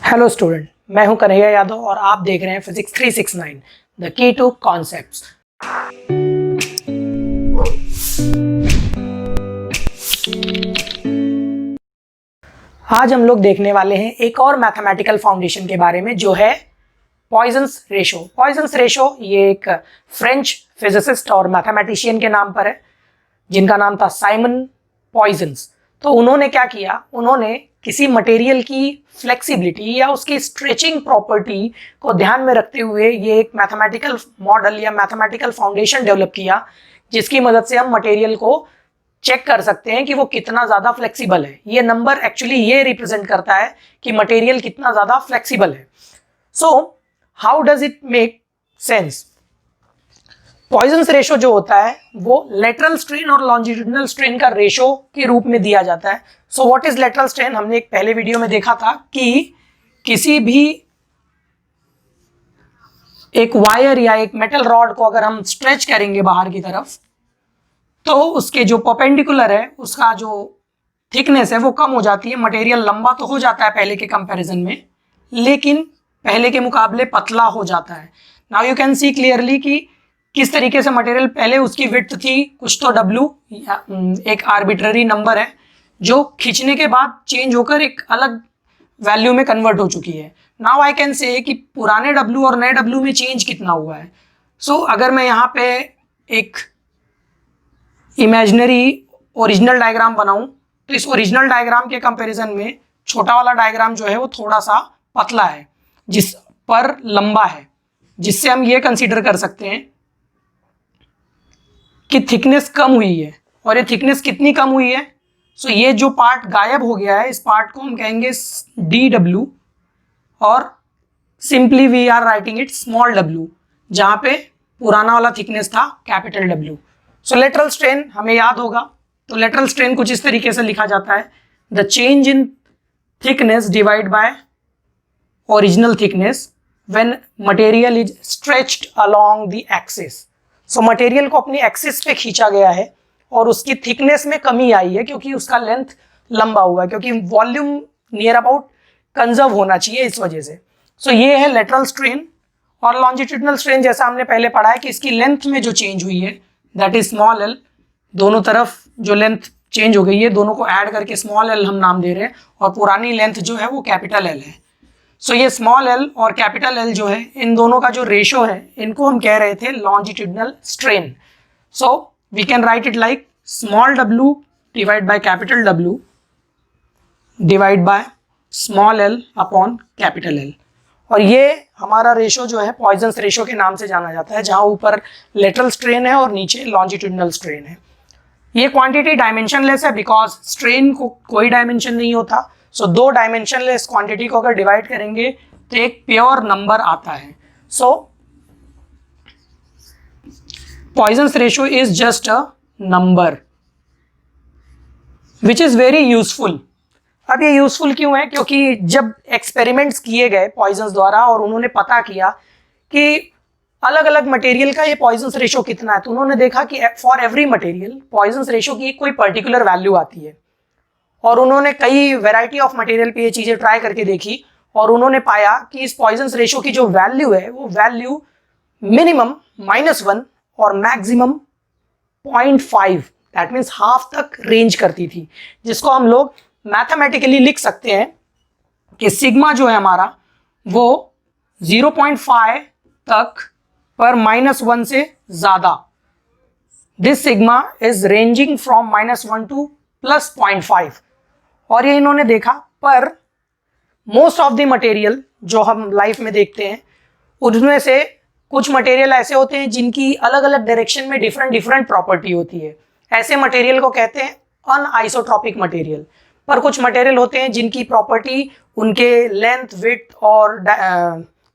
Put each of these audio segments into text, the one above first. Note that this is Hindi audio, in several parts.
हेलो स्टूडेंट, मैं हूं कन्हैया यादव और आप देख रहे हैं physics 369 the key to concepts. आज हम लोग देखने वाले हैं एक और मैथमेटिकल फाउंडेशन के बारे में, जो है पॉइजन्स रेशो। पॉइजन्स रेशो ये एक फ्रेंच फिजिसिस्ट और मैथमेटिशियन के नाम पर है, जिनका नाम था साइमन पॉइजन्स। तो उन्होंने क्या किया, उन्होंने किसी मटेरियल की फ्लेक्सिबिलिटी या उसकी स्ट्रेचिंग प्रॉपर्टी को ध्यान में रखते हुए ये एक मैथमेटिकल मॉडल या मैथमेटिकल फाउंडेशन डेवलप किया, जिसकी मदद से हम मटेरियल को चेक कर सकते हैं कि वो कितना ज़्यादा फ्लेक्सिबल है। ये नंबर एक्चुअली ये रिप्रेजेंट करता है कि मटेरियल कितना ज़्यादा फ्लेक्सिबल है। So how does it make sense? Poisson's ratio जो होता है वो लेटरल स्ट्रेन और लॉन्जिट्यूडिनल स्ट्रेन का रेशो के रूप में दिया जाता है। So what is lateral strain? हमने एक पहले वीडियो में देखा था कि किसी भी एक वायर या एक मेटल रॉड को अगर हम स्ट्रेच करेंगे बाहर की तरफ, तो उसके जो परपेंडिकुलर है उसका जो थिकनेस है वो कम हो जाती है। मटेरियल लंबा तो हो जाता है पहले के कंपैरिजन में, लेकिन पहले के मुकाबले पतला हो जाता है। Now you can see clearly कि किस तरीके से मटेरियल, पहले उसकी विड्थ थी कुछ तो W, एक आर्बिट्ररी नंबर है जो खींचने के बाद चेंज होकर एक अलग वैल्यू में कन्वर्ट हो चुकी है। नाउ आई कैन से कि पुराने W और नए W में चेंज कितना हुआ है। सो अगर मैं यहाँ पे एक इमेजिनरी ओरिजिनल डायग्राम बनाऊं, तो इस ओरिजिनल डायग्राम के कंपैरिजन में छोटा वाला डायग्राम जो है वो थोड़ा सा पतला है, जिस पर लंबा है, जिससे हम ये कंसीडर कर सकते हैं कि थिकनेस कम हुई है। और ये थिकनेस कितनी कम हुई है? सो ये जो पार्ट गायब हो गया है, इस पार्ट को हम कहेंगे DW, और simply we are writing it small w, जहां पे पुराना वाला थिकनेस था capital W। So lateral strain हमें याद होगा, तो लेटरल स्ट्रेन कुछ इस तरीके से लिखा जाता है, the change in thickness divide by original thickness when material is stretched along the axis. So material को अपनी एक्सिस पे खींचा गया है और उसकी थिकनेस में कमी आई है क्योंकि उसका लेंथ लंबा हुआ है, क्योंकि वॉल्यूम नियर अबाउट कंजर्व होना चाहिए इस वजह से। सो ये है लेटरल स्ट्रेन। और लॉन्जिट्यूडिनल स्ट्रेन जैसा हमने पहले पढ़ा है कि इसकी लेंथ में जो चेंज हुई है दैट इज स्मॉल l। दोनों तरफ जो लेंथ चेंज हो गई है, दोनों को ऐड करके स्मॉल l हम नाम दे रहे हैं, और पुरानी लेंथ जो है वो कैपिटल L है। सो ये स्मॉल l और कैपिटल L जो है, इन दोनों का जो रेशो है, इनको हम कह रहे थे longitudinal strain. So we can write it like small w divide by capital W divide by small l upon capital L। और ये हमारा रेशो जो है पॉइजन्स रेशो के नाम से जाना जाता है, जहां ऊपर लेटरल स्ट्रेन है और नीचे लॉन्जिट्यूडिनल स्ट्रेन है। ये क्वांटिटी डायमेंशनलेस है बिकॉज स्ट्रेन को कोई डायमेंशन नहीं होता। सो दो डायमेंशनलेस क्वांटिटी को अगर डिवाइड करेंगे तो एक प्योर नंबर आता है। So Poisson's ratio is just a number which is very useful. अब ये यूजफुल क्यों है? क्योंकि जब एक्सपेरिमेंट्स किए गए पॉइजन्स द्वारा और उन्होंने पता किया कि अलग अलग मटेरियल का ये पॉइजन्स रेशो कितना है, तो उन्होंने देखा कि for every material Poisson's ratio की कोई पर्टिकुलर वैल्यू आती है। और उन्होंने कई वैरायटी ऑफ मटेरियल पे ये चीज़ें ट्राई करके देखी, और उन्होंने पाया कि इस पॉइजन्स रेशो की जो वैल्यू है वो वैल्यू मिनिमम -1 और मैक्सिमम 0.5, दैट मीन्स हाफ तक रेंज करती थी, जिसको हम लोग मैथमेटिकली लिख सकते हैं कि सिग्मा जो है हमारा वो 0.5 तक पर -1 से ज़्यादा, this sigma is ranging from -1 to +0.5। और ये इन्होंने देखा, पर मोस्ट ऑफ द मटेरियल जो हम लाइफ में देखते हैं, उनमें से कुछ मटेरियल ऐसे होते हैं जिनकी अलग अलग डायरेक्शन में डिफरेंट प्रॉपर्टी होती है। ऐसे मटेरियल को कहते हैं अनआइसोट्रॉपिक मटेरियल। पर कुछ मटेरियल होते हैं जिनकी प्रॉपर्टी उनके लेंथ, विड्थ और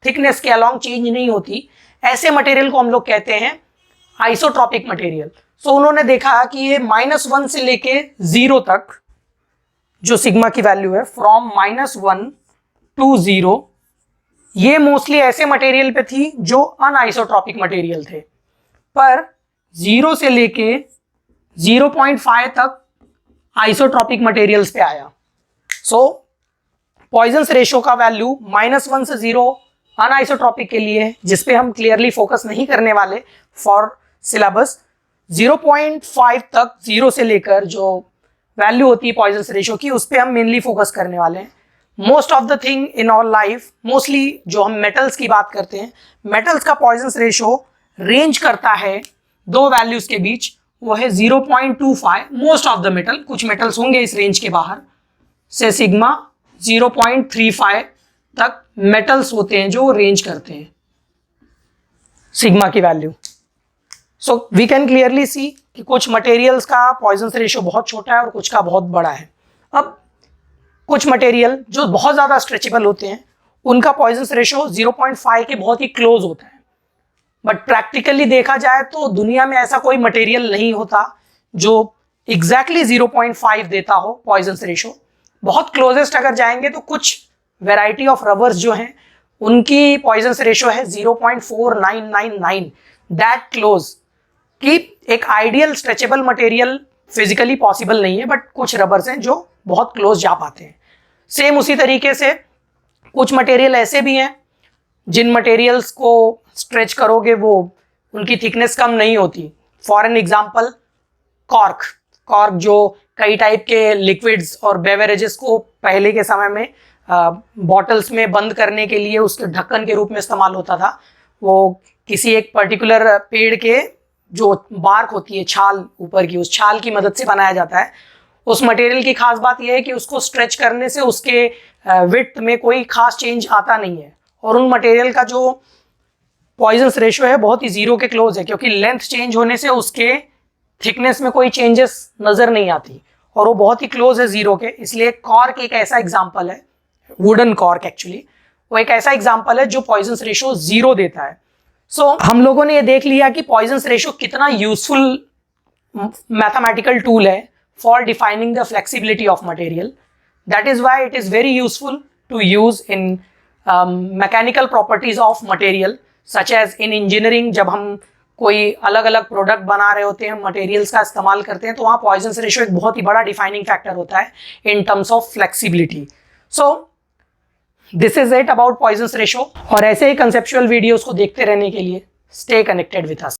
थिकनेस के अलॉन्ग चेंज नहीं होती। ऐसे मटेरियल को हम लोग कहते हैं आइसोट्रॉपिक मटेरियल। सो उन्होंने देखा कि ये -1 से लेके 0 तक जो सिग्मा की वैल्यू है, फ्रॉम -1 टू 0, ये मोस्टली ऐसे मटेरियल पे थी जो अनआइसोट्रॉपिक मटेरियल थे। पर 0 से लेके 0.5 तक आइसोट्रॉपिक मटेरियल्स पे आया। सो पॉइजन्स रेशियो का वैल्यू -1 से 0 अनआइसोट्रॉपिक के लिए है, जिसपे हम क्लियरली फोकस नहीं करने वाले फॉर सिलेबस। 0.5 तक 0 से लेकर जो वैल्यू होती है पॉइजन्स रेशियो की, उस पर हम मेनली फोकस करने वाले हैं। Most of the thing in our life, mostly जो हम मेटल्स की बात करते हैं, मेटल्स का पॉइजन्स रेशियो रेंज करता है दो वैल्यूज के बीच, वो है 0.25 मोस्ट ऑफ द मेटल, कुछ मेटल्स होंगे इस रेंज के बाहर से, सिग्मा 0.35 तक मेटल्स होते हैं जो रेंज करते हैं सिग्मा की value. So we can clearly see कि कुछ मटेरियल्स का पॉइजन्स रेशियो बहुत छोटा है और कुछ का बहुत बड़ा है। अब कुछ मटेरियल जो बहुत ज़्यादा स्ट्रेचेबल होते हैं, उनका पॉइजन्स रेशियो 0.5 के बहुत ही क्लोज होता है। बट प्रैक्टिकली देखा जाए तो दुनिया में ऐसा कोई मटेरियल नहीं होता जो एग्जैक्टली 0.5 देता हो पॉइजन्स रेशियो। बहुत क्लोजेस्ट अगर जाएंगे तो कुछ वेराइटी ऑफ रबर्स जो हैं, उनकी पॉइजन्स रेशियो है 0.4999, दैट क्लोज, कि एक ideal stretchable material physically possible नहीं है, बट कुछ रबर्स हैं जो बहुत क्लोज जा पाते हैं। सेम उसी तरीके से कुछ मटेरियल ऐसे भी हैं जिन मटेरियल्स को स्ट्रेच करोगे वो उनकी थिकनेस कम नहीं होती। फॉर एन एग्जांपल कॉर्क जो कई टाइप के लिक्विड्स और बेवरेजेस को पहले के समय में बॉटल्स में बंद करने के लिए उसके ढक्कन के रूप में इस्तेमाल होता था। वो किसी एक पर्टिकुलर पेड़ के जो बार्क होती है, छाल ऊपर की, उस छाल की मदद से बनाया जाता है। उस मटेरियल की खास बात यह है कि उसको स्ट्रेच करने से उसके विड्थ में कोई खास चेंज आता नहीं है, और उन मटेरियल का जो पॉइजन्स रेशियो है बहुत ही 0 के क्लोज है, क्योंकि लेंथ चेंज होने से उसके थिकनेस में कोई चेंजेस नज़र नहीं आती और वो बहुत ही क्लोज है 0 के। इसलिए कॉर्क एक ऐसा एग्जाम्पल है, वुडन कॉर्क एक्चुअली, वो एक ऐसा एग्जाम्पल है जो पॉइजन्स रेशियो 0 देता है। सो हम लोगों ने ये देख लिया कि पॉइजन्स रेशियो कितना यूजफुल मैथमेटिकल टूल है for defining the flexibility of material. That is why it is very useful to use in mechanical properties of material, such as in engineering. जब हम कोई अलग अलग प्रोडक्ट बना रहे होते हैं, मटेरियल्स का इस्तेमाल करते हैं, तो वहाँ पॉइजन्स रेशियो एक बहुत ही बड़ा डिफाइनिंग फैक्टर होता है in terms of flexibility. So this is it about Poisson's ratio, और ऐसे ही कंसेप्चुअल वीडियोस को देखते रहने के लिए स्टे कनेक्टेड विथ अस।